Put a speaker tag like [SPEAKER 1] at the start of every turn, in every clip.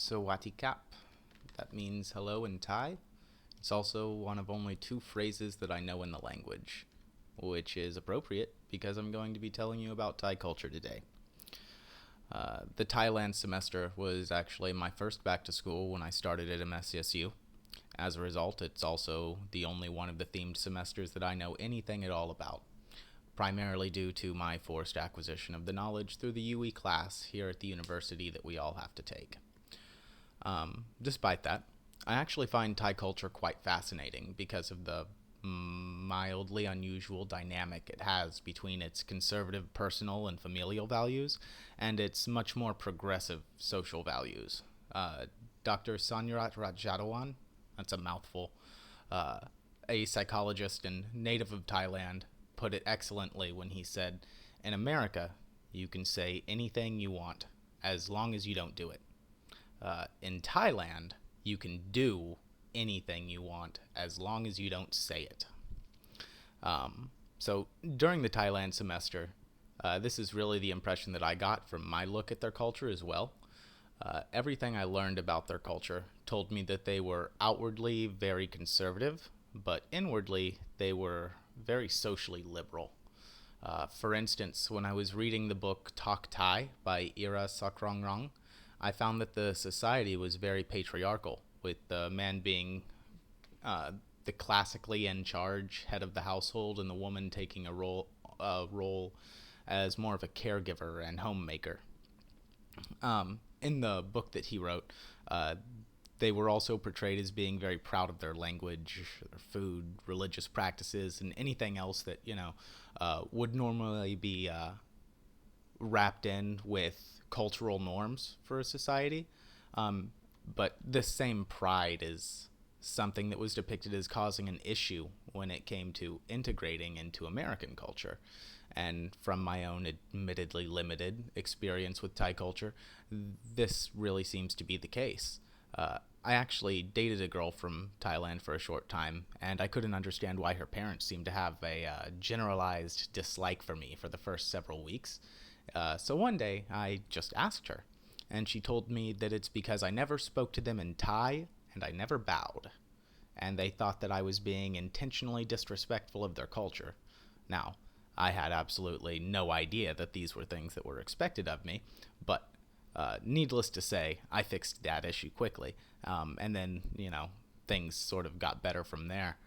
[SPEAKER 1] Sawatikap. That means hello in Thai. It's also one of only two phrases that I know in the language, which is appropriate because I'm going to be telling you about Thai culture today. The Thailand semester was actually my first back to school when I started at MSSU. As a result, it's also the only one of the themed semesters that I know anything at all about, primarily due to my forced acquisition of the knowledge through the UE class here at the university that we all have to take. Despite that, I actually find Thai culture quite fascinating because of the mildly unusual dynamic it has between its conservative personal and familial values and its much more progressive social values. Dr. Sanyarat Rajadawan, that's a mouthful, a psychologist and native of Thailand, put it excellently when he said, "In America, you can say anything you want as long as you don't do it. In Thailand, you can do anything you want as long as you don't say it." So during the Thailand semester, this is really the impression that I got from my look at their culture as well. Everything I learned about their culture told me that they were outwardly very conservative, but inwardly they were very socially liberal. For instance, when I was reading the book Talk Thai by Ira Sakrongrong, I found that the society was very patriarchal, with the man being the classically in charge head of the household and the woman taking a role as more of a caregiver and homemaker. In the book that he wrote, they were also portrayed as being very proud of their language, their food, religious practices, and anything else that would normally be wrapped in with cultural norms for a society. But this same pride is something that was depicted as causing an issue when it came to integrating into American culture. And from my own admittedly limited experience with Thai culture, this really seems to be the case. I actually dated a girl from Thailand for a short time, and I couldn't understand why her parents seemed to have a generalized dislike for me for the first several weeks. So one day, I just asked her, and she told me that it's because I never spoke to them in Thai and I never bowed, and they thought that I was being intentionally disrespectful of their culture. Now, I had absolutely no idea that these were things that were expected of me, but needless to say, I fixed that issue quickly, and then, things sort of got better from there.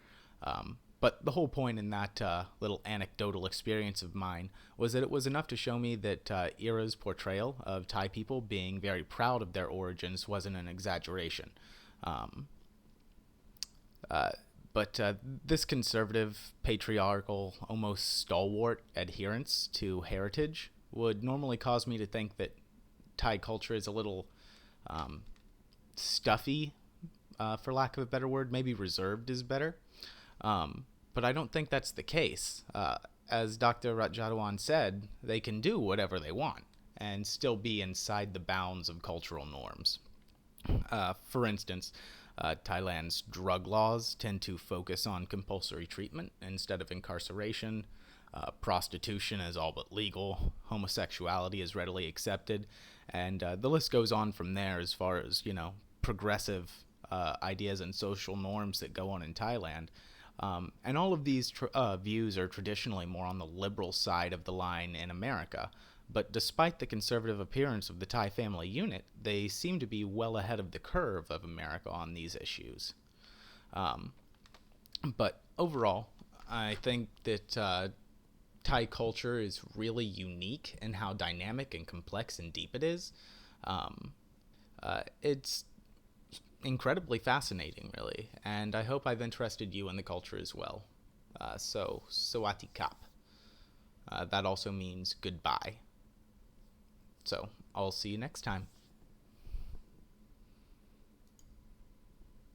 [SPEAKER 1] But the whole point in that little anecdotal experience of mine was that it was enough to show me that Ira's portrayal of Thai people being very proud of their origins wasn't an exaggeration. But this conservative, patriarchal, almost stalwart adherence to heritage would normally cause me to think that Thai culture is a little stuffy, for lack of a better word. Maybe reserved is better. But I don't think that's the case. As Dr. Ratjadawan said, they can do whatever they want and still be inside the bounds of cultural norms. For instance, Thailand's drug laws tend to focus on compulsory treatment instead of incarceration. Prostitution is all but legal. Homosexuality is readily accepted. And the list goes on from there as far as, progressive ideas and social norms that go on in Thailand. And all of these views are traditionally more on the liberal side of the line in America. But despite the conservative appearance of the Thai family unit, they seem to be well ahead of the curve of America on these issues. But overall, I think that Thai culture is really unique in how dynamic and complex and deep it is. It's incredibly fascinating, really, and I hope I've interested you in the culture as well. So, Sawati Kap. That also means goodbye. So, I'll see you next time.